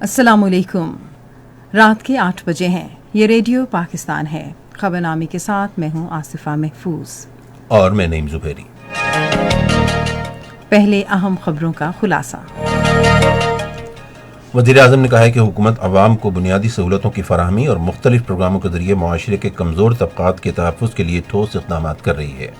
السلام علیکم۔ رات کے 8 بجے ہیں۔ یہ ریڈیو پاکستان ہے۔ خبرنامے کے ساتھ میں ہوں آصفہ محفوظ اور میں نعیم زبیری۔ پہلے اہم خبروں کا خلاصہ۔ وزیر اعظم نے کہا ہے کہ حکومت عوام کو بنیادی سہولتوں کی فراہمی اور مختلف پروگراموں کے ذریعے معاشرے کے کمزور طبقات کے تحفظ کے لیے ٹھوس اقدامات کر رہی ہے۔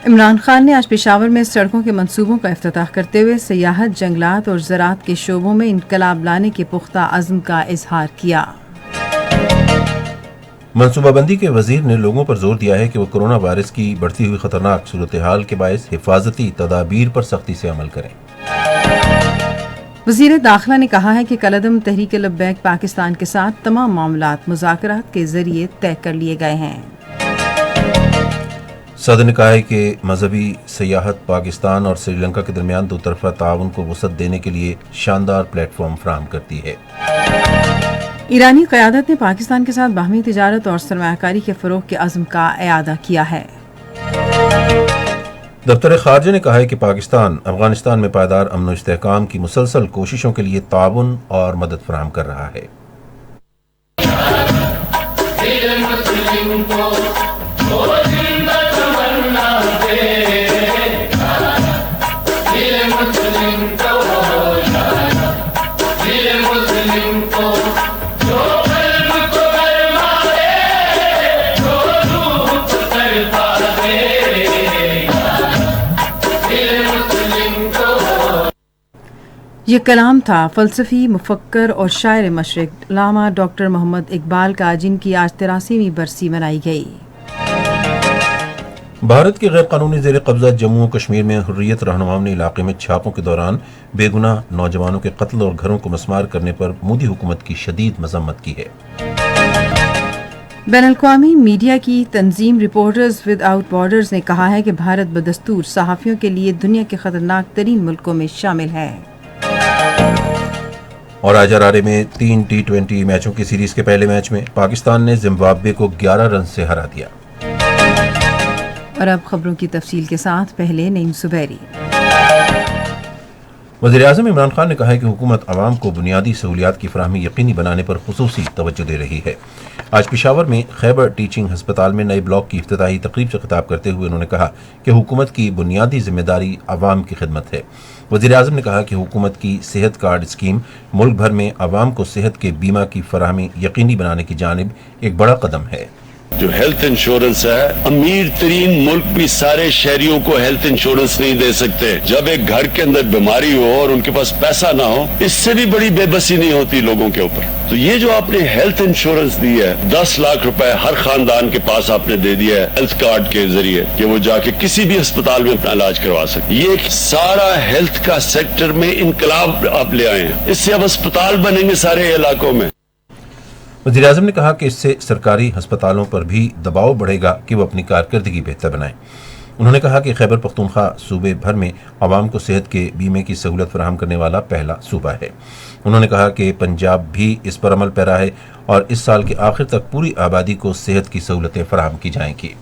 عمران خان نے آج پشاور میں سڑکوں کے منصوبوں کا افتتاح کرتے ہوئے سیاحت، جنگلات اور زراعت کے شعبوں میں انقلاب لانے کے پختہ عزم کا اظہار کیا۔ منصوبہ بندی کے وزیر نے لوگوں پر زور دیا ہے کہ وہ کورونا وائرس کی بڑھتی ہوئی خطرناک صورتحال کے باعث حفاظتی تدابیر پر سختی سے عمل کریں۔ وزیر داخلہ نے کہا ہے کہ کالعدم تحریک لبیک پاکستان کے ساتھ تمام معاملات مذاکرات کے ذریعے طے کر لیے گئے ہیں۔ صدر نے کہا ہے کہ مذہبی سیاحت پاکستان اور سری لنکا کے درمیان دو طرفہ تعاون کو وسعت دینے کے لیے شاندار پلیٹ فارم فراہم کرتی ہے۔ ایرانی قیادت نے پاکستان کے ساتھ باہمی تجارت اور سرمایہ کاری کے فروغ کے عزم کا اعادہ کیا ہے۔ دفتر خارجہ نے کہا ہے کہ پاکستان افغانستان میں پائیدار امن و استحکام کی مسلسل کوششوں کے لیے تعاون اور مدد فراہم کر رہا ہے۔ یہ کلام تھا فلسفی، مفکر اور شاعر مشرق علامہ ڈاکٹر محمد اقبال کا، جن کی آج 83ویں برسی منائی گئی۔ بھارت کے غیر قانونی زیر قبضہ جموں و کشمیر میں حریت رہنماؤں نے علاقے میں چھاپوں کے دوران بے گناہ نوجوانوں کے قتل اور گھروں کو مسمار کرنے پر مودی حکومت کی شدید مذمت کی ہے۔ بین الاقوامی میڈیا کی تنظیم رپورٹرز ود آؤٹ بارڈرز نے کہا ہے کہ بھارت بدستور صحافیوں کے لیے دنیا کے خطرناک ترین ملکوں میں شامل ہے۔ اور آج ارارے میں 3 T20 میچوں کی سیریز کے پہلے میچ میں پاکستان نے زمبابوے کو 11 رن سے ہرا دیا۔ اور اب خبروں کی تفصیل کے ساتھ پہلے نعیم زبیری۔ وزیر اعظم عمران خان نے کہا ہے کہ حکومت عوام کو بنیادی سہولیات کی فراہمی یقینی بنانے پر خصوصی توجہ دے رہی ہے۔ آج پشاور میں خیبر ٹیچنگ ہسپتال میں نئے بلاک کی افتتاحی تقریب سے خطاب کرتے ہوئے انہوں نے کہا کہ حکومت کی بنیادی ذمہ داری عوام کی خدمت ہے۔ وزیر اعظم نے کہا کہ حکومت کی صحت کارڈ اسکیم ملک بھر میں عوام کو صحت کے بیمہ کی فراہمی یقینی بنانے کی جانب ایک بڑا قدم ہے۔ جو ہیلتھ انشورنس ہے، امیر ترین ملک بھی سارے شہریوں کو ہیلتھ انشورنس نہیں دے سکتے۔ جب ایک گھر کے اندر بیماری ہو اور ان کے پاس پیسہ نہ ہو، اس سے بھی بڑی بے بسی نہیں ہوتی لوگوں کے اوپر۔ تو یہ جو آپ نے ہیلتھ انشورنس دی ہے، 10 لاکھ روپے ہر خاندان کے پاس آپ نے دے دیا ہے ہیلتھ کارڈ کے ذریعے کہ وہ جا کے کسی بھی اسپتال میں اپنا علاج کروا سکے۔ یہ سارا ہیلتھ کا سیکٹر میں انقلاب آپ لے آئے ہیں۔ اس سے اب اسپتال بنیں گے سارے علاقوں میں۔ وزیر اعظم نے کہا کہ اس سے سرکاری ہسپتالوں پر بھی دباؤ بڑھے گا کہ وہ اپنی کارکردگی بہتر بنائیں۔ انہوں نے کہا کہ خیبر پختونخوا صوبے بھر میں عوام کو صحت کے بیمے کی سہولت فراہم کرنے والا پہلا صوبہ ہے۔ انہوں نے کہا کہ پنجاب بھی اس پر عمل پیرا ہے اور اس سال کے آخر تک پوری آبادی کو صحت کی سہولتیں فراہم کی جائیں گی۔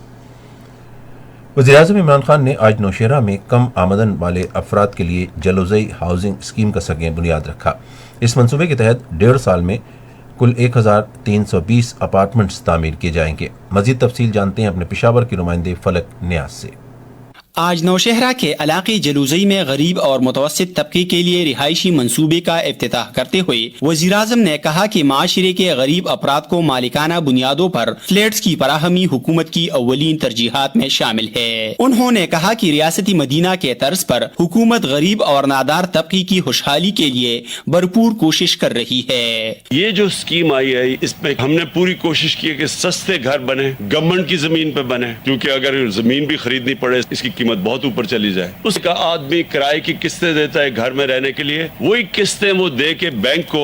وزیر اعظم عمران خان نے آج نوشہرہ میں کم آمدن والے افراد کے لیے جلوزئی ہاؤسنگ اسکیم کا سنگ بنیاد رکھا۔ اس منصوبے کے تحت 1.5 سال میں کل 1320 اپارٹمنٹس تعمیر کیے جائیں گے۔ مزید تفصیل جانتے ہیں اپنے پشاور کی نمائندے فلک نیاز سے۔ آج نوشہرہ کے علاقے جلوزئی میں غریب اور متوسط طبقے کے لیے رہائشی منصوبے کا افتتاح کرتے ہوئے وزیر اعظم نے کہا کہ معاشرے کے غریب افراد کو مالکانہ بنیادوں پر فلیٹس کی فراہمی حکومت کی اولین ترجیحات میں شامل ہے۔ انہوں نے کہا کہ ریاستی مدینہ کے طرز پر حکومت غریب اور نادار طبقے کی خوشحالی کے لیے بھرپور کوشش کر رہی ہے۔ یہ جو اسکیم آئی ہے، اس میں ہم نے پوری کوشش کی ہے کہ سستے گھر بنے، گورنمنٹ کی زمین پہ بنے، کیونکہ اگر زمین بھی خریدنی پڑے اس کی قیمت بہت اوپر چلی جائے۔ اس کا آدمی کرائے کی قسطیں دیتا ہے گھر میں رہنے کے لیے، وہی قسطیں وہ دے کے بینک کو،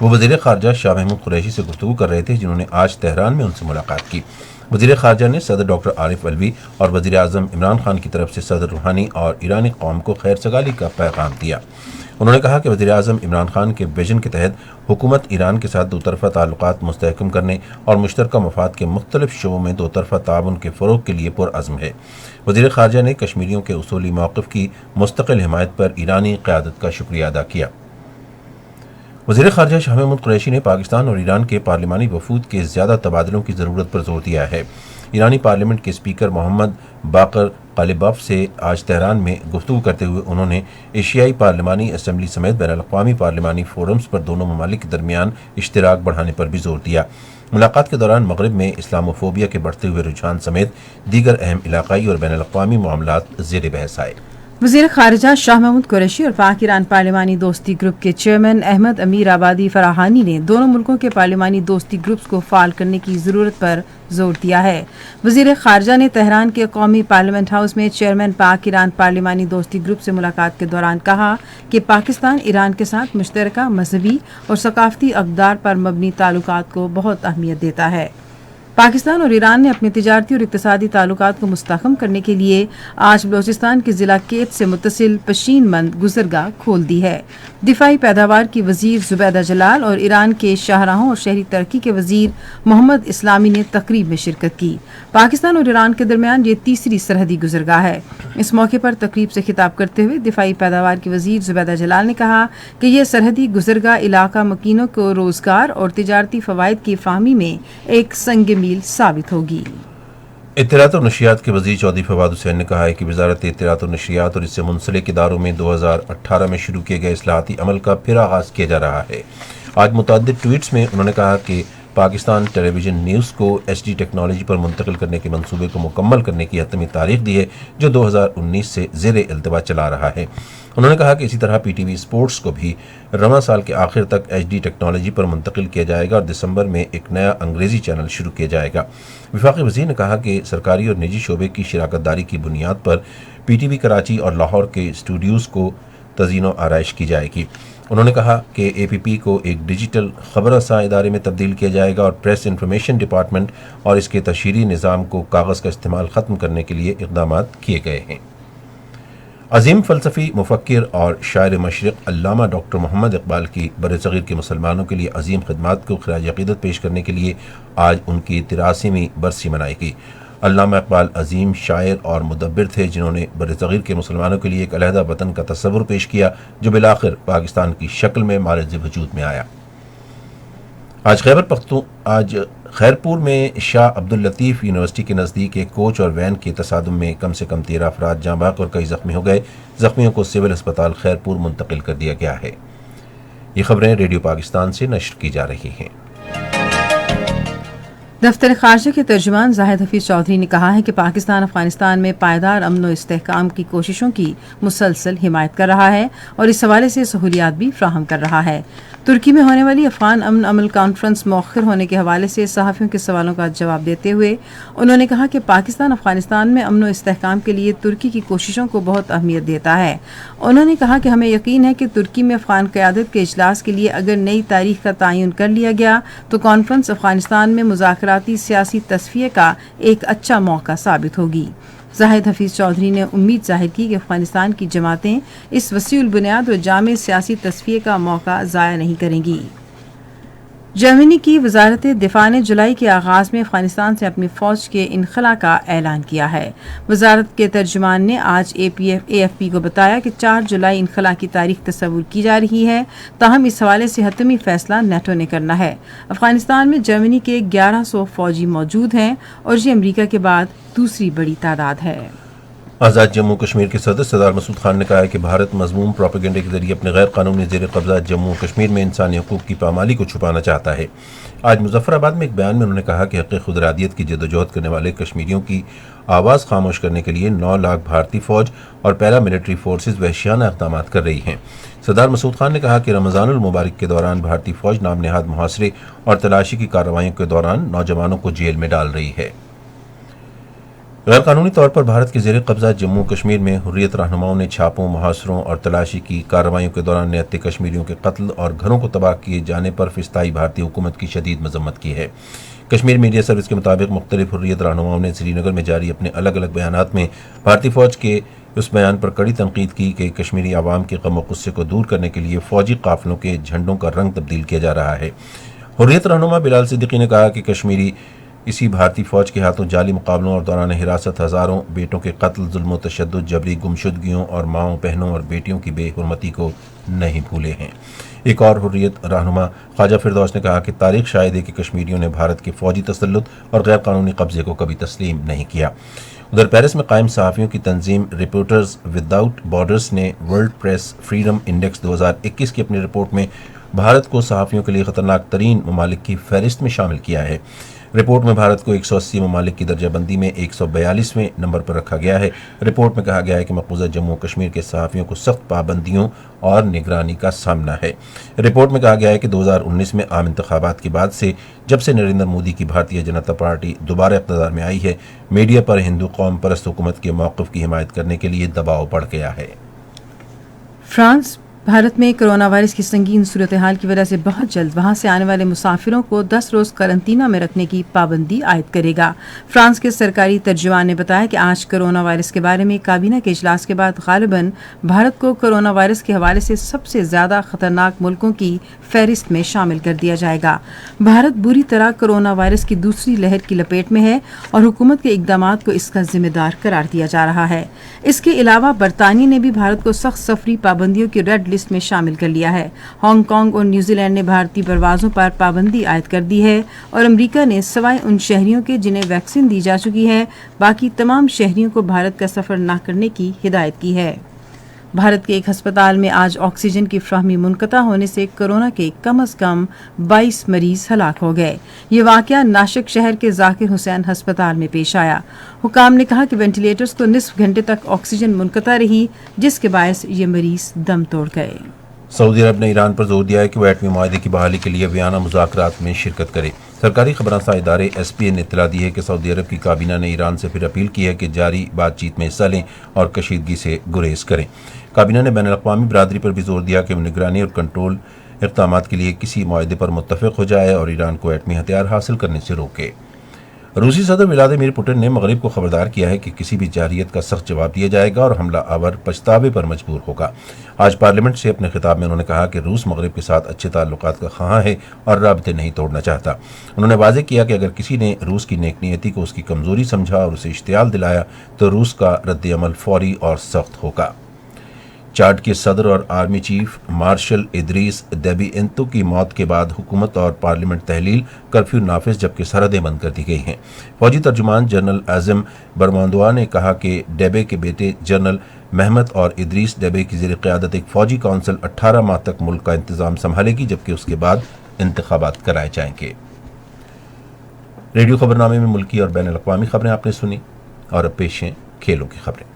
وہ وزیر خارجہ شاہ محمود قریشی سے گفتگو کر رہے تھے، جنہوں نے آج تہران میں ان سے ملاقات کی۔ وزیر خارجہ نے صدر ڈاکٹر عارف علوی اور وزیر اعظم عمران خان کی طرف سے صدر روحانی اور ایرانی قوم کو خیر سگالی کا پیغام دیا۔ انہوں نے کہا کہ وزیر اعظم عمران خان کے ویژن کے تحت حکومت ایران کے ساتھ دو طرفہ تعلقات مستحکم کرنے اور مشترکہ مفاد کے مختلف شعبوں میں دو طرفہ تعاون کے فروغ کے لیے پرعزم ہے۔ وزیر خارجہ نے کشمیریوں کے اصولی موقف کی مستقل حمایت پر ایرانی قیادت کا شکریہ ادا کیا۔ وزیر خارجہ شاہ محمود قریشی نے پاکستان اور ایران کے پارلیمانی وفود کے زیادہ تبادلوں کی ضرورت پر زور دیا ہے۔ ایرانی پارلیمنٹ کے اسپیکر محمد باقر قالیباف سے آج تہران میں گفتگو کرتے ہوئے انہوں نے ایشیائی پارلیمانی اسمبلی سمیت بین الاقوامی پارلیمانی فورمز پر دونوں ممالک کے درمیان اشتراک بڑھانے پر بھی زور دیا۔ ملاقات کے دوران مغرب میں اسلاموفوبیا کے بڑھتے ہوئے رجحان سمیت دیگر اہم علاقائی اور بین الاقوامی معاملات زیر بحث آئے۔ وزیر خارجہ شاہ محمود قریشی اور پاک ایران پارلیمانی دوستی گروپ کے چیئرمین احمد امیر آبادی فراہانی نے دونوں ملکوں کے پارلیمانی دوستی گروپس کو فعال کرنے کی ضرورت پر زور دیا ہے۔ وزیر خارجہ نے تہران کے قومی پارلیمنٹ ہاؤس میں چیئرمین پاک ایران پارلیمانی دوستی گروپ سے ملاقات کے دوران کہا کہ پاکستان ایران کے ساتھ مشترکہ مذہبی اور ثقافتی اقدار پر مبنی تعلقات کو بہت اہمیت دیتا ہے۔ پاکستان اور ایران نے اپنے تجارتی اور اقتصادی تعلقات کو مستحکم کرنے کے لیے آج بلوچستان کے ضلع کیت سے متصل پشین مند گزرگاہ کھول دی ہے۔ دفاعی پیداوار کی وزیر زبیدہ جلال اور ایران کے شاہراہوں اور شہری ترقی کے وزیر محمد اسلامی نے تقریب میں شرکت کی۔ پاکستان اور ایران کے درمیان یہ تیسری سرحدی گزرگاہ ہے۔ اس موقع پر تقریب سے خطاب کرتے ہوئے دفاعی پیداوار کی وزیر زبیدہ جلال نے کہا کہ یہ سرحدی گزرگاہ علاقہ مکینوں کو روزگار اور تجارتی فوائد کی فہمی میں ایک سنگ میل ثابت ہوگی۔ اطلاعات اور نشریات کے وزیر چودھری فواد حسین نے کہا ہے کہ وزارت اطلاعات اور نشریات اور اس سے منسلک اداروں میں 2018 میں شروع کیے گئے اصلاحاتی عمل کا پھر آغاز کیا جا رہا ہے۔ آج متعدد ٹویٹس میں انہوں نے کہا کہ پاکستان ٹیلی ویژن نیوز کو ایچ ڈی ٹیکنالوجی پر منتقل کرنے کے منصوبے کو مکمل کرنے کی حتمی تاریخ دی ہے، جو 2019 سے زیر التوا چلا رہا ہے۔ انہوں نے کہا کہ اسی طرح پی ٹی وی اسپورٹس کو بھی رواں سال کے آخر تک ایچ ڈی ٹیکنالوجی پر منتقل کیا جائے گا اور دسمبر میں ایک نیا انگریزی چینل شروع کیا جائے گا۔ وفاقی وزیر نے کہا کہ سرکاری اور نجی شعبے کی شراکت داری کی بنیاد پر پی ٹی وی کراچی اور لاہور کے اسٹوڈیوز کو تزئین و آرائش کی جائے گی۔ انہوں نے کہا کہ اے پی پی کو ایک ڈیجیٹل خبر رساں ادارے میں تبدیل کیا جائے گا اور پریس انفارمیشن ڈپارٹمنٹ اور اس کے تشہیری نظام کو کاغذ کا استعمال ختم کرنے کے لیے اقدامات کیے گئے ہیں۔ عظیم فلسفی مفکر اور شاعر مشرق علامہ ڈاکٹر محمد اقبال کی برصغیر کے مسلمانوں کے لیے عظیم خدمات کو خراج عقیدت پیش کرنے کے لیے آج ان کی 83ویں برسی منائی گئی۔ علامہ اقبال عظیم شاعر اور مدبر تھے، جنہوں نے برصغیر کے مسلمانوں کے لیے ایک علیحدہ وطن کا تصور پیش کیا جو بالآخر پاکستان کی شکل میں معرض وجود میں آیا۔ آج خیرپور میں شاہ عبداللطیف یونیورسٹی کے نزدیک ایک کوچ اور وین کے تصادم میں کم سے کم 13 افراد جاں بحق اور کئی زخمی ہو گئے۔ زخمیوں کو سول اسپتال خیرپور منتقل کر دیا گیا ہے۔ یہ خبریں ریڈیو پاکستان سے نشر کی جا رہی ہیں۔ دفتر خارجہ کے ترجمان زاہد حفیظ چودھری نے کہا ہے کہ پاکستان افغانستان میں پائیدار امن و استحکام کی کوششوں کی مسلسل حمایت کر رہا ہے اور اس حوالے سے سہولیات بھی فراہم کر رہا ہے۔ ترکی میں ہونے والی افغان امن عمل کانفرنس مؤخر ہونے کے حوالے سے صحافیوں کے سوالوں کا جواب دیتے ہوئے انہوں نے کہا کہ پاکستان افغانستان میں امن و استحکام کے لیے ترکی کی کوششوں کو بہت اہمیت دیتا ہے۔ انہوں نے کہا کہ ہمیں یقین ہے کہ ترکی میں افغان قیادت کے اجلاس کے لیے اگر نئی تاریخ کا تعین کر لیا گیا تو کانفرنس افغانستان میں مذاکراتی سیاسی تصفیے کا ایک اچھا موقع ثابت ہوگی۔ زاہد حفیظ چودھری نے امید ظاہر کی کہ افغانستان کی جماعتیں اس وسیع البنیاد اور جامع سیاسی تصفیے کا موقع ضائع نہیں کریں گی۔ جرمنی کی وزارت دفاع نے جولائی کے آغاز میں افغانستان سے اپنی فوج کے انخلا کا اعلان کیا ہے۔ وزارت کے ترجمان نے آج اے ایف پی کو بتایا کہ 4 جولائی انخلا کی تاریخ تصور کی جا رہی ہے، تاہم اس حوالے سے حتمی فیصلہ نیٹو نے کرنا ہے۔ افغانستان میں جرمنی کے 1100 فوجی موجود ہیں اور یہ امریکہ کے بعد دوسری بڑی تعداد ہے۔ آزاد جموں کشمیر کے صدر سردار مسعود خان نے کہا ہے کہ بھارت مذموم پروپیگنڈے کے ذریعے اپنے غیر قانونی زیر قبضہ جموں کشمیر میں انسانی حقوق کی پامالی کو چھپانا چاہتا ہے۔ آج مظفر آباد میں ایک بیان میں انہوں نے کہا کہ حق خود ارادیت کی جدوجہد کرنے والے کشمیریوں کی آواز خاموش کرنے کے لیے 9 لاکھ بھارتی فوج اور پیرا ملٹری فورسز وحشیانہ اقدامات کر رہی ہیں۔ سردار مسعود خان نے کہا کہ رمضان المبارک کے دوران بھارتی فوج نام نہاد محاصرے اور تلاشی کی کارروائیوں کے دوران نوجوانوں کو جیل میں ڈال رہی ہے۔ غیر قانونی طور پر بھارت کے زیر قبضہ جموں کشمیر میں حریت رہنماؤں نے چھاپوں، محاصروں اور تلاشی کی کارروائیوں کے دوران 69 کشمیریوں کے قتل اور گھروں کو تباہ کیے جانے پر فسطائی بھارتی حکومت کی شدید مذمت کی ہے۔ کشمیر میڈیا سروس کے مطابق مختلف حریت رہنماؤں نے سری نگر میں جاری اپنے الگ الگ بیانات میں بھارتی فوج کے اس بیان پر کڑی تنقید کی کہ کشمیری عوام کے غم و غصے کو دور کرنے کے لیے فوجی قافلوں کے جھنڈوں کا رنگ تبدیل کیا جا رہا ہے۔ حریت رہنما بلال صدیقی نے کہا کہ کشمیری اسی بھارتی فوج کے ہاتھوں جعلی مقابلوں اور دوران حراست ہزاروں بیٹوں کے قتل، ظلم و تشدد، جبری گمشدگیوں اور ماؤں، بہنوں اور بیٹیوں کی بے حرمتی کو نہیں بھولے ہیں۔ ایک اور حریت رہنما خواجہ فردوس نے کہا کہ تاریخ شاہد ہے کہ کشمیریوں نے بھارت کے فوجی تسلط اور غیر قانونی قبضے کو کبھی تسلیم نہیں کیا۔ ادھر پیرس میں قائم صحافیوں کی تنظیم رپورٹرز وداؤٹ بارڈرز نے ورلڈ پریس فریڈم انڈیکس 2021 کی اپنی رپورٹ میں بھارت کو صحافیوں کے لیے خطرناک ترین ممالک کی فہرست میں شامل کیا ہے۔ رپورٹ میں بھارت کو 180 ممالک کی درجہ بندی میں 142ویں نمبر پر رکھا گیا ہے۔ رپورٹ میں کہا گیا ہے کہ مقبوضہ جموں کشمیر کے صحافیوں کو سخت پابندیوں اور نگرانی کا سامنا ہے۔ رپورٹ میں کہا گیا ہے کہ 2019 میں عام انتخابات کے بعد سے جب سے نریندر مودی کی بھارتیہ جنتا پارٹی دوبارہ اقتدار میں آئی ہے، میڈیا پر ہندو قوم پرست حکومت کے موقف کی حمایت کرنے کے لیے دباؤ بڑھ گیا ہے۔ فرانس بھارت میں کرونا وائرس کی سنگین صورتحال کی وجہ سے بہت جلد وہاں سے آنے والے مسافروں کو 10 روز قرنطینہ میں رکھنے کی پابندی عائد کرے گا۔ فرانس کے سرکاری ترجمان نے بتایا کہ آج کرونا وائرس کے بارے میں کابینہ کے اجلاس کے بعد غالباً بھارت کو کرونا وائرس کے حوالے سے سب سے زیادہ خطرناک ملکوں کی فہرست میں شامل کر دیا جائے گا۔ بھارت بری طرح کرونا وائرس کی دوسری لہر کی لپیٹ میں ہے اور حکومت کے اقدامات کو اس کا ذمہ دار قرار دیا جا رہا ہے۔ اس کے علاوہ برطانیہ نے بھی بھارت کو سخت سفری پابندیوں کی ریڈ لسٹ میں شامل کر لیا ہے۔ ہانگ کانگ اور نیوزی لینڈ نے بھارتی پروازوں پر پابندی عائد کر دی ہے اور امریکہ نے سوائے ان شہریوں کے جنہیں ویکسین دی جا چکی ہے، باقی تمام شہریوں کو بھارت کا سفر نہ کرنے کی ہدایت کی ہے۔ بھارت کے ایک ہسپتال میں آج آکسیجن کی فراہمی منقطع ہونے سے کورونا کے کم از کم 22 مریض ہلاک ہو گئے۔ یہ واقعہ ناشک شہر کے ذاکر حسین ہسپتال میں پیش آیا۔ حکام نے کہا کہ وینٹیلیٹرز کو نصف گھنٹے تک آکسیجن منقطع رہی، جس کے باعث یہ مریض دم توڑ گئے۔ سعودی عرب نے ایران پر زور دیا ہے کہ وہ ایٹمی معاہدے کی بحالی کے لیے ویانا مذاکرات میں شرکت کرے۔ سرکاری خبررساں ادارے ایس پی اے نے اطلاع دی ہے کہ سعودی عرب کی کابینہ نے ایران سے پھر اپیل کی ہے کہ جاری بات چیت میں حصہ لیں اور کشیدگی سے گریز کریں۔ کابینہ نے بین الاقوامی برادری پر بھی زور دیا کہ وہ نگرانی اور کنٹرول اقدامات کے لیے کسی معاہدے پر متفق ہو جائے اور ایران کو ایٹمی ہتھیار حاصل کرنے سے روکے۔ روسی صدر ولادیمیر پوٹن نے مغرب کو خبردار کیا ہے کہ کسی بھی جارحیت کا سخت جواب دیا جائے گا اور حملہ آور پچھتاوے پر مجبور ہوگا۔ آج پارلیمنٹ سے اپنے خطاب میں انہوں نے کہا کہ روس مغرب کے ساتھ اچھے تعلقات کا خواہاں ہے اور رابطے نہیں توڑنا چاہتا۔ انہوں نے واضح کیا کہ اگر کسی نے روس کی نیک نیتی کو اس کی کمزوری سمجھا اور اسے اشتعال دلایا تو روس کا رد عمل فوری اور سخت ہوگا۔ چاڈ کے صدر اور آرمی چیف مارشل ادریس دیبی انتو کی موت کے بعد حکومت اور پارلیمنٹ تحلیل، کرفیو نافذ جبکہ سرحدیں بند کر دی گئی ہیں۔ فوجی ترجمان جنرل اعظم برماندوا نے کہا کہ ڈیبے کے بیٹے جنرل محمد اور ادریس ڈیبے کی زیر قیادت ایک فوجی کونسل 18 ماہ تک ملک کا انتظام سنبھالے گی، جبکہ اس کے بعد انتخابات کرائے جائیں گے۔ ریڈیو خبرنامے میں ملکی اور بین الاقوامی خبریں آپ نے سنی، اور اب پیش ہیں کھیلوں کی خبریں۔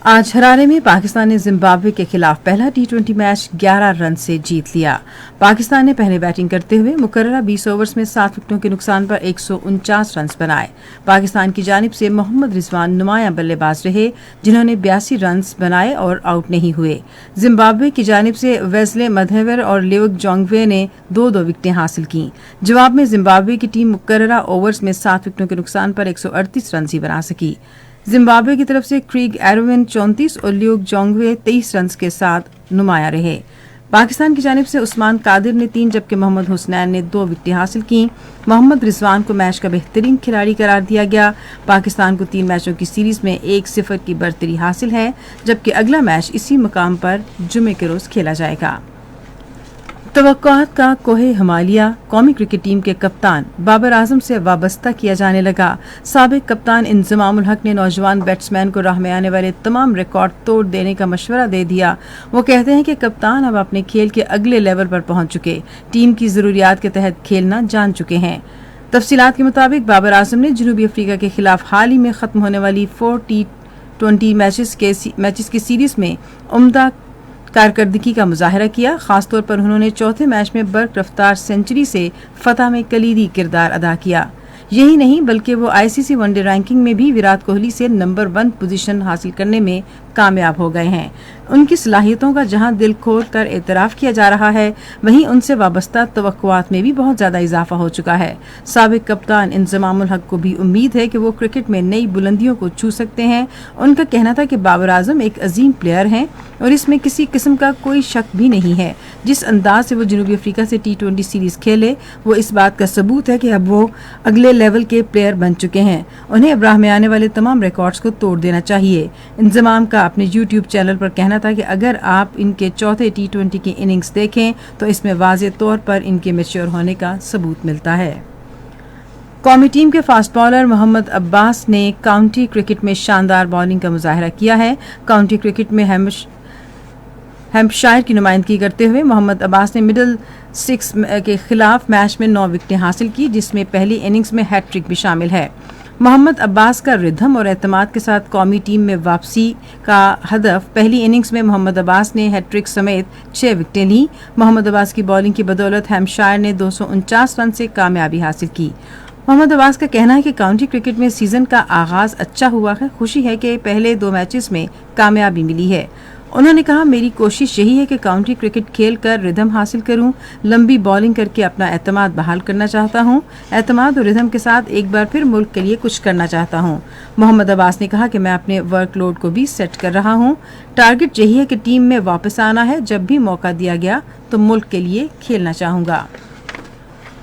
آج ہرارے میں پاکستان نے زمبابوے کے خلاف پہلا ٹی20 میچ 11 رن سے جیت لیا۔ پاکستان نے پہلے بیٹنگ کرتے ہوئے مقررہ 20 اوورز میں 7 وکٹوں کے نقصان پر 149 رنز بنائے۔ پاکستان کی جانب سے محمد رضوان نمایاں بلے باز رہے، جنہوں نے 82 رنز بنائے اور آؤٹ نہیں ہوئے۔ زمبابوے کی جانب سے ویزلے مدھیور اور لیوک جونگوے نے 2 وکٹیں حاصل کیں۔ جواب میں زمبابوے کی ٹیم مقررہ اوورز میں 7 وکٹوں کے نقصان پر 138 رنز ہی بنا سکی۔ زمبابوے کی طرف سے کریگ ایروین 34 اور لیوک جونگوے 23 رنز کے ساتھ نمایاں رہے۔ پاکستان کی جانب سے عثمان قادر نے 3 جبکہ محمد حسنین نے 2 وکٹیں حاصل کیں۔ محمد رضوان کو میچ کا بہترین کھلاڑی قرار دیا گیا۔ پاکستان کو 3 میچوں کی سیریز میں 1-0 کی برتری حاصل ہے، جبکہ اگلا میچ اسی مقام پر جمعے کے روز کھیلا جائے گا۔ توقعات کا کوہ ہمالیہ قومی کرکٹ ٹیم کے کپتان بابر اعظم سے وابستہ کیا جانے لگا۔ سابق کپتان انضمام الحق نے نوجوان بیٹسمین کو راہ میں آنے والے تمام ریکارڈ توڑ دینے کا مشورہ دے دیا۔ وہ کہتے ہیں کہ کپتان اب اپنے کھیل کے اگلے لیول پر پہنچ چکے، ٹیم کی ضروریات کے تحت کھیلنا جان چکے ہیں۔ تفصیلات کے مطابق بابر اعظم نے جنوبی افریقہ کے خلاف حال ہی میں ختم ہونے والی 4 T20 میچز کی سیریز میں عمدہ کارکردگی کا مظاہرہ کیا. خاص طور پر انہوں نے چوتھے میچ میں برق رفتار سنچری سے فتح میں کلیدی کردار ادا کیا. یہی نہیں بلکہ وہ آئی سی سی ون ڈے رینکنگ میں بھی وراٹ کوہلی سے نمبر 1 پوزیشن حاصل کرنے میں کامیاب ہو گئے ہیں. ان کی صلاحیتوں کا جہاں دل کھول کر اعتراف کیا جا رہا ہے وہیں ان سے وابستہ توقعات میں بھی بہت زیادہ اضافہ ہو چکا ہے. سابق کپتان انضمام الحق کو بھی امید ہے کہ وہ کرکٹ میں نئی بلندیوں کو چھو سکتے ہیں. ان کا کہنا تھا کہ بابر اعظم ایک عظیم پلیئر ہیں اور اس میں کسی قسم کا کوئی شک بھی نہیں ہے. جس انداز سے وہ جنوبی افریقہ سے T20 سیریز کھیلے وہ اس بات کا ثبوت ہے کہ اب وہ اگلے لیول کے پلیئر بن چکے ہیں. انہیں اب راہ میں آنے والے تمام ریکارڈز کو توڑ دینا چاہیے. انضمام کا اپنے YouTube چینل پر کہنا تھا کہ اگر آپ ان کے چوتھے T20 کی اننگز دیکھیں تو اس میں واضح طور پر ان کے میچور ہونے کا ثبوت ملتا ہے. قومی ٹیم کے فاسٹ بالر محمد عباس نے کاؤنٹی کرکٹ میں شاندار بالنگ کا مظاہرہ کیا ہے. کاؤنٹی کرکٹ میں ہیمپشائر کی نمائندگی کرتے ہوئے محمد عباس نے مڈل 6 کے خلاف میچ میں 9 وکٹیں حاصل کی جس میں پہلی اننگز میں ہیٹ ٹرک بھی شامل ہے. محمد عباس کا ردھم اور اعتماد کے ساتھ قومی ٹیم میں واپسی کا ہدف. پہلی اننگز میں محمد عباس نے ہیٹ ٹرک سمیت 6 وکٹیں لیں. محمد عباس کی بالنگ کی بدولت ہیمپشائر نے 249 رن سے کامیابی حاصل کی. محمد عباس کا کہنا ہے کہ کاؤنٹی کرکٹ میں سیزن کا آغاز اچھا ہوا ہے. خوشی ہے کہ پہلے 2 میچز میں کامیابی ملی ہے. انہوں نے کہا میری کوشش یہی ہے کہ کاؤنٹی کرکٹ کھیل کر ردھم حاصل کروں. لمبی بالنگ کر کے اپنا اعتماد بحال کرنا چاہتا ہوں. اعتماد اور ردھم کے ساتھ ایک بار پھر ملک کے لیے کچھ کرنا چاہتا ہوں. محمد عباس نے کہا کہ میں اپنے ورک لوڈ کو بھی سیٹ کر رہا ہوں. ٹارگٹ یہی ہے کہ ٹیم میں واپس آنا ہے. جب بھی موقع دیا گیا تو ملک کے لیے کھیلنا چاہوں گا.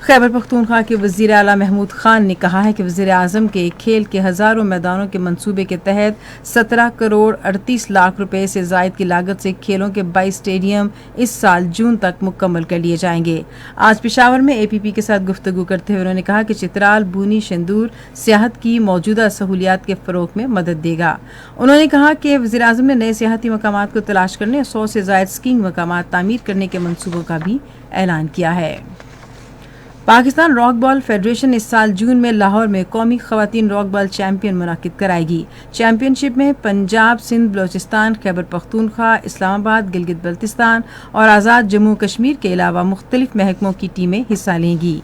خیبر پختونخوا کے وزیر اعلیٰ محمود خان نے کہا ہے کہ وزیر اعظم کے کھیل کے ہزاروں میدانوں کے منصوبے کے تحت 17 کروڑ 38 لاکھ روپے سے زائد کی لاگت سے کھیلوں کے 22 اسٹیڈیم اس سال جون تک مکمل کر لیے جائیں گے. آج پشاور میں APP کے ساتھ گفتگو کرتے ہوئے انہوں نے کہا کہ چترال بونی شندور سیاحت کی موجودہ سہولیات کے فروغ میں مدد دے گا. انہوں نے کہا کہ وزیر اعظم نے نئے سیاحتی مقامات کو تلاش کرنے اور 100 سے زائد اسکیئنگ مقامات تعمیر کرنے کے منصوبوں کا بھی اعلان کیا ہے. پاکستان راک بال فیڈریشن اس سال جون میں لاہور میں قومی خواتین راک بال چیمپئن منعقد کرائے گی. چیمپئن شپ میں پنجاب، سندھ، بلوچستان، خیبر پختونخوا، اسلام آباد، گلگت بلتستان اور آزاد جموں کشمیر کے علاوہ مختلف محکموں کی ٹیمیں حصہ لیں گی.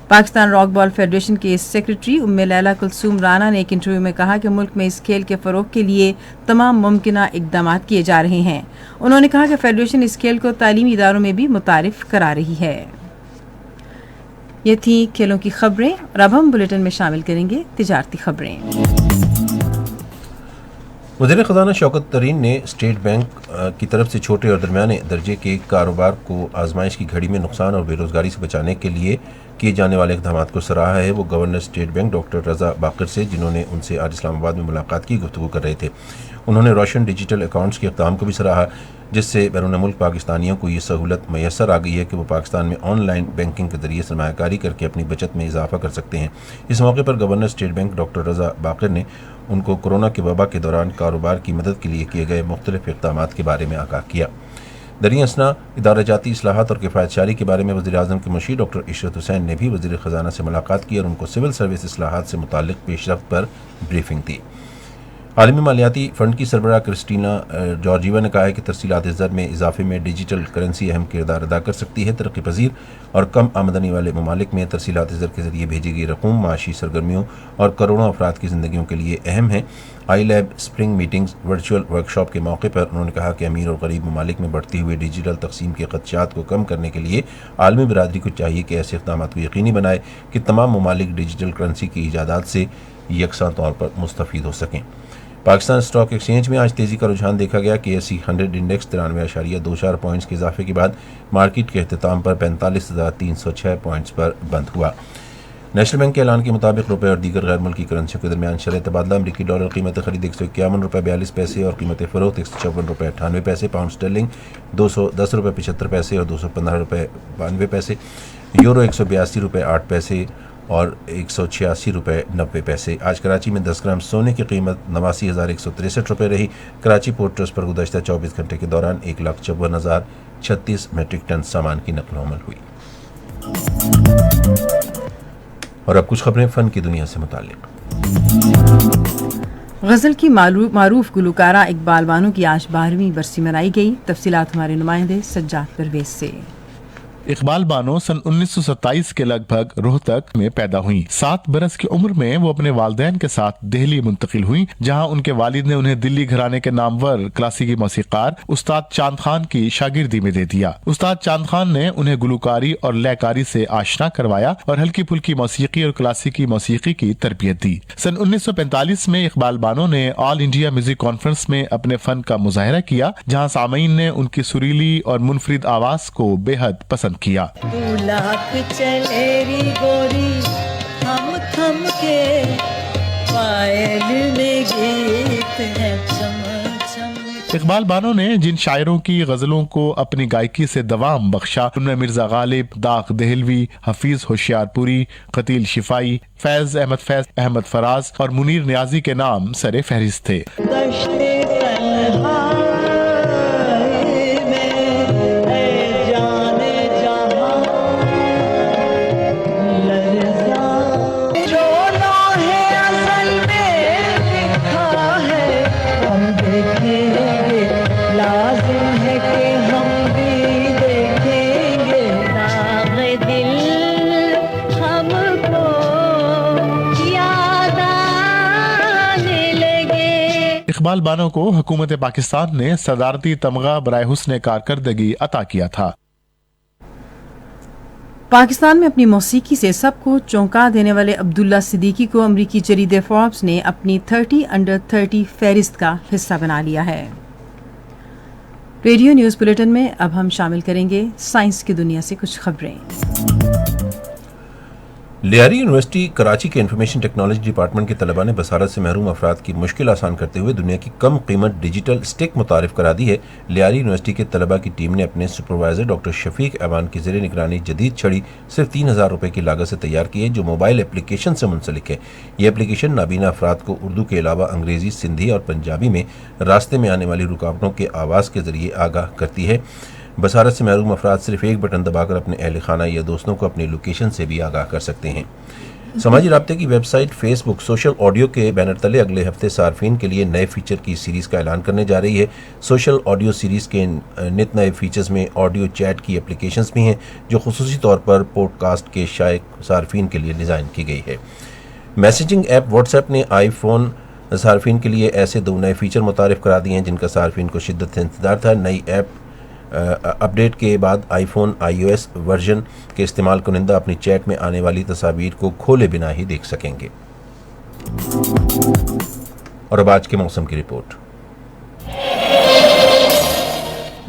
پاکستان راک بال فیڈریشن کے سیکرٹری ام لیلہ کلثوم رانا نے ایک انٹرویو میں کہا کہ ملک میں اس کھیل کے فروغ کے لیے تمام ممکنہ اقدامات کیے جا رہے ہیں. انہوں نے کہا کہ فیڈریشن اس کھیل کو تعلیمی اداروں میں بھی متعارف کرا رہی ہے. یہ تھی کھیلوں کی خبریں اور اب ہم بلیٹن میں شامل کریں گے تجارتی خبریں. وزیر خزانہ شوکت ترین نے اسٹیٹ بینک کی طرف سے چھوٹے اور درمیانے درجے کے کاروبار کو آزمائش کی گھڑی میں نقصان اور بے روزگاری سے بچانے کے لیے کیے جانے والے اقدامات کو سراہا ہے. وہ گورنر اسٹیٹ بینک ڈاکٹر رضا باقر سے جنہوں نے ان سے آج اسلام آباد میں ملاقات کی گفتگو کر رہے تھے. انہوں نے روشن ڈیجیٹل اکاؤنٹس کے اقدام کو بھی سراہا جس سے بیرون ملک پاکستانیوں کو یہ سہولت میسر آ گئی ہے کہ وہ پاکستان میں آن لائن بینکنگ کے ذریعے سرمایہ کاری کر کے اپنی بچت میں اضافہ کر سکتے ہیں. اس موقع پر گورنر اسٹیٹ بینک ڈاکٹر رضا باقر نے ان کو کورونا کے وبا کے دوران کاروبار کی مدد کے لیے کیے گئے مختلف اقدامات کے بارے میں آگاہ کیا. دریں اثنا ادارہ جاتی اصلاحات اور کفایت شاری کے بارے میں وزیر اعظم کے مشیر ڈاکٹر عشرت حسین نے بھی وزیر خزانہ سے ملاقات کی اور ان کو سول سروس اصلاحات سے متعلق پیش رفت پر بریفنگ دی. عالمی مالیاتی فنڈ کی سربراہ کرسٹینا جارجیوا نے کہا ہے کہ ترسیلات زر میں اضافے میں ڈیجیٹل کرنسی اہم کردار ادا کر سکتی ہے. ترقی پذیر اور کم آمدنی والے ممالک میں ترسیلات زر کے ذریعے بھیجی گئی رقوم معاشی سرگرمیوں اور کروڑوں افراد کی زندگیوں کے لیے اہم ہے. آئی لیب اسپرنگ میٹنگز ورچوئل ورکشاپ کے موقع پر انہوں نے کہا کہ امیر اور غریب ممالک میں بڑھتی ہوئی ڈیجیٹل تقسیم کے خدشات کو کم کرنے کے لیے عالمی برادری کو چاہیے کہ ایسے اقدامات کو یقینی بنائے کہ تمام ممالک ڈیجیٹل کرنسی کی ایجادات سے یکساں طور پر مستفید ہو سکیں. پاکستان اسٹاک ایکسچینج میں آج تیزی کا رجحان دیکھا گیا کہ KSE 100 انڈیکس 93.24 پوائنٹس کے اضافے کے بعد مارکیٹ کے اختتام پر 45,306 پوائنٹس پر بند ہوا. نیشنل بینک کے اعلان کے مطابق روپے اور دیگر غیر ملکی کرنسیوں کے درمیان شرح تبادلہ امریکی ڈالر قیمت خرید $151.42 اور قیمت فروخت $154.98، پاؤنڈ اسٹرلنگ $210.75 اور $215.92، یورو $182.08 اور $186.90. آج کراچی میں 10 گرام سونے کی قیمت 89,163 روپے رہی. کراچی پورٹ ٹرسٹ پر گزشتہ 24 گھنٹے کے دوران 1,54,036 میٹرک ٹن سامان کی نقل و حمل ہوئی. اور اب کچھ خبریں فن کی دنیا سے متعلق. غزل کی معروف گلوکارہ اقبال بانو کی آج 12ویں برسی منائی گئی. تفصیلات ہمارے نمائندے سجاد پرویز سے. اقبال بانو سن 1927 کے لگ بھگ روہتک میں پیدا ہوئیں. 7 برس کی عمر میں وہ اپنے والدین کے ساتھ دہلی منتقل ہوئیں، جہاں ان کے والد نے انہیں دلی گھرانے کے نامور کلاسیکی موسیقار استاد چاند خان کی شاگردی میں دے دیا. استاد چاند خان نے انہیں گلوکاری اور لےکاری سے آشنا کروایا اور ہلکی پھلکی موسیقی اور کلاسیکی موسیقی کی تربیت دی. سن 1945 میں اقبال بانو نے آل انڈیا میوزک کانفرنس میں اپنے فن کا مظاہرہ کیا، جہاں سامعین نے ان کی سریلی اور منفرد آواز کو بے حد پسند کیا. چلیری گوری تھم تھم کے پائل میں گیت ہے چم چم. اقبال بانو نے جن شاعروں کی غزلوں کو اپنی گائکی سے دوام بخشا، ان میں مرزا غالب، داغ دہلوی، حفیظ ہوشیار پوری، قتیل شفائی، فیض احمد فراز اور منیر نیازی کے نام سر فہرست تھے. اقبال بانو کو حکومت پاکستان نے صدارتی تمغہ برائے حسن کارکردگی عطا کیا تھا. پاکستان میں اپنی موسیقی سے سب کو چونکا دینے والے عبداللہ صدیقی کو امریکی جریدے فوربس نے اپنی 30 انڈر 30 فہرست کا حصہ بنا لیا ہے. ریڈیو نیوز بلیٹن میں اب ہم شامل کریں گے سائنس کی دنیا سے کچھ خبریں. لیاری یونیورسٹی کراچی کے انفارمیشن ٹیکنالوجی ڈپارٹمنٹ کے طلباء نے بصارت سے محروم افراد کی مشکل آسان کرتے ہوئے دنیا کی کم قیمت ڈیجیٹل اسٹک متعارف کرا دی ہے. لیاری یونیورسٹی کے طلباء کی ٹیم نے اپنے سپروائزر ڈاکٹر شفیق ایوان کی زیر نگرانی جدید چھڑی صرف 3000 روپے کی لاگت سے تیار کی ہے، جو موبائل اپلیکیشن سے منسلک ہے. یہ اپلیکیشن نابینا افراد کو اردو کے علاوہ انگریزی، سندھی اور پنجابی میں راستے میں آنے والی رکاوٹوں کے آواز کے ذریعے آگاہ کرتی ہے. بصارت سے محروم افراد صرف ایک بٹن دبا کر اپنے اہل خانہ یا دوستوں کو اپنی لوکیشن سے بھی آگاہ کر سکتے ہیں. سماجی رابطے کی ویب سائٹ فیس بک سوشل آڈیو کے بینر تلے اگلے ہفتے صارفین کے لیے نئے فیچر کی سیریز کا اعلان کرنے جا رہی ہے. سوشل آڈیو سیریز کے نت نئے فیچرز میں آڈیو چیٹ کی اپلیکیشنز بھی ہیں، جو خصوصی طور پر پوڈ کاسٹ کے شائق صارفین کے لیے ڈیزائن کی گئی ہے. میسیجنگ ایپ واٹس ایپ نے آئی فون صارفین کے لیے ایسے 2 نئے فیچر متعارف کرا دیے ہیں جن کا صارفین کو شدت سے انتظار تھا. نئی ایپ اپڈیٹ کے بعد آئی فون iOS ورژن کے استعمال کنندہ اپنی چیٹ میں آنے والی تصاویر کو کھولے بنا ہی دیکھ سکیں گے. اور اب آج کے موسم کی رپورٹ.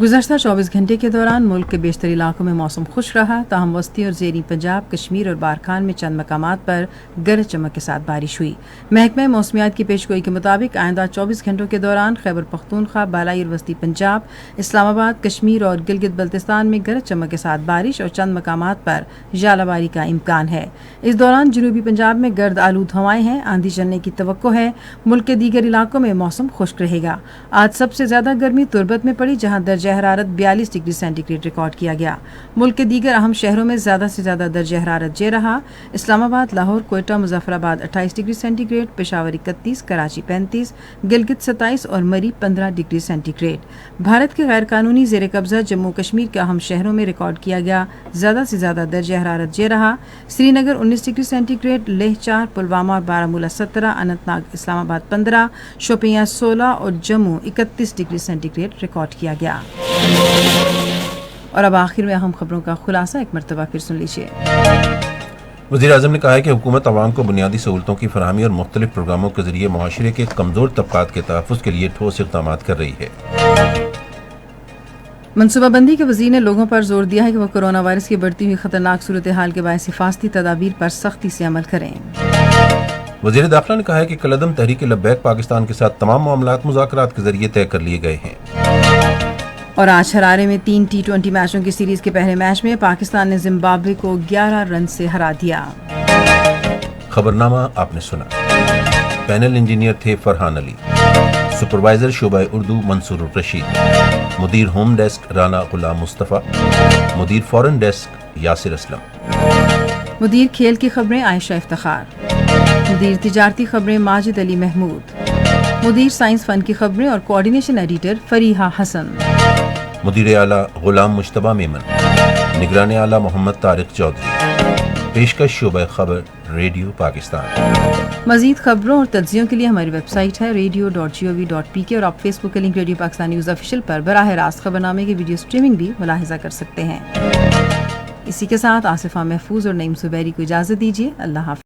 گزشتہ 24 گھنٹے کے دوران ملک کے بیشتر علاقوں میں موسم خوش رہا، تاہم وسطی اور زیریں پنجاب، کشمیر اور بارکھان میں چند مقامات پر گرج چمک کے ساتھ بارش ہوئی. محکمہ موسمیات کی پیشگوئی کے مطابق آئندہ 24 گھنٹوں کے دوران خیبر پختونخوا، بالائی اور وسطی پنجاب، اسلام آباد، کشمیر اور گلگت بلتستان میں گرج چمک کے ساتھ بارش اور چند مقامات پر ژالہ باری کا امکان ہے. اس دوران جنوبی پنجاب میں گرد آلود ہوائیں ہیں، آندھی چلنے کی توقع ہے. ملک کے دیگر علاقوں میں موسم خشک رہے گا. آج سب سے زیادہ گرمی تربت میں پڑی، جہاں درجہ حرارت 42 ڈگری سینٹی گریڈ ریکارڈ کیا گیا. ملک کے دیگر اہم شہروں میں زیادہ سے زیادہ درجہ حرارت یہ رہا: اسلام آباد، Lahore, Quetta, Muzaffarabad 28 degree centigrade, Peshawar 31، Karachi 35، Gilgit 27 اور Murree 15 degree centigrade. Bharat کے غیر قانونی زیر قبضہ جموں کشمیر کے اہم شہروں میں ریکارڈ کیا گیا زیادہ سے زیادہ درجہ حرارت یہ رہا: Srinagar 19 degree centigrade, Leh 4، Pulwama اور بارہمولہ 17، اننت ناگ، اسلام آباد 15، شوپیاں 16 اور Jammu 31 degree centigrade record کیا گیا. اور اب آخر میں اہم خبروں کا خلاصہ ایک مرتبہ پھر سن لیجیے. وزیر اعظم نے کہا ہے کہ حکومت عوام کو بنیادی سہولتوں کی فراہمی اور مختلف پروگراموں کے ذریعے معاشرے کے کمزور طبقات کے تحفظ کے لیے ٹھوس اقدامات کر رہی ہے. منصوبہ بندی کے وزیر نے لوگوں پر زور دیا ہے کہ وہ کرونا وائرس کی بڑھتی ہوئی خطرناک صورتحال کے باعث حفاظتی تدابیر پر سختی سے عمل کریں. وزیر داخلہ نے کہا ہے کہ کالعدم تحریک لبیک پاکستان کے ساتھ تمام معاملات مذاکرات کے ذریعے طے کر لیے گئے ہیں. اور آج حرارے میں 3 T20 میچوں کی سیریز کے پہلے میچ میں پاکستان نے زمبابوے کو 11 رن سے ہرا دیا. خبرنامہ آپ نے سنا. پینل انجینئر تھے فرحان علی، سپروائزر شعبہ اردو منصور الرشید، مدیر ہوم ڈیسک رانا غلام مصطفیٰ، مدیر فورن ڈیسک یاسر اسلم، مدیر کھیل کی خبریں عائشہ افتخار، مدیر تجارتی خبریں ماجد علی محمود، مدیر سائنس فن کی خبریں اور کوآرڈینیشن ایڈیٹر فریحہ حسن. مدیر اعلیٰ غلام مجتبیٰ میمن. نگران اعلیٰ محمد طارق چودھری. پیشکش شعبہ خبر ریڈیو پاکستان. مزید خبروں اور تجزیوں کے لیے ہماری ویب سائٹ ہے radio.gov.pk اور آپ فیس بک کے link radio Pakistan news official پر براہ راست خبرنامے کی ویڈیو سٹریمنگ بھی ملاحظہ کر سکتے ہیں. اسی کے ساتھ آصفہ محفوظ اور نعیم زبیری کو اجازت دیجیے. اللہ حافظ.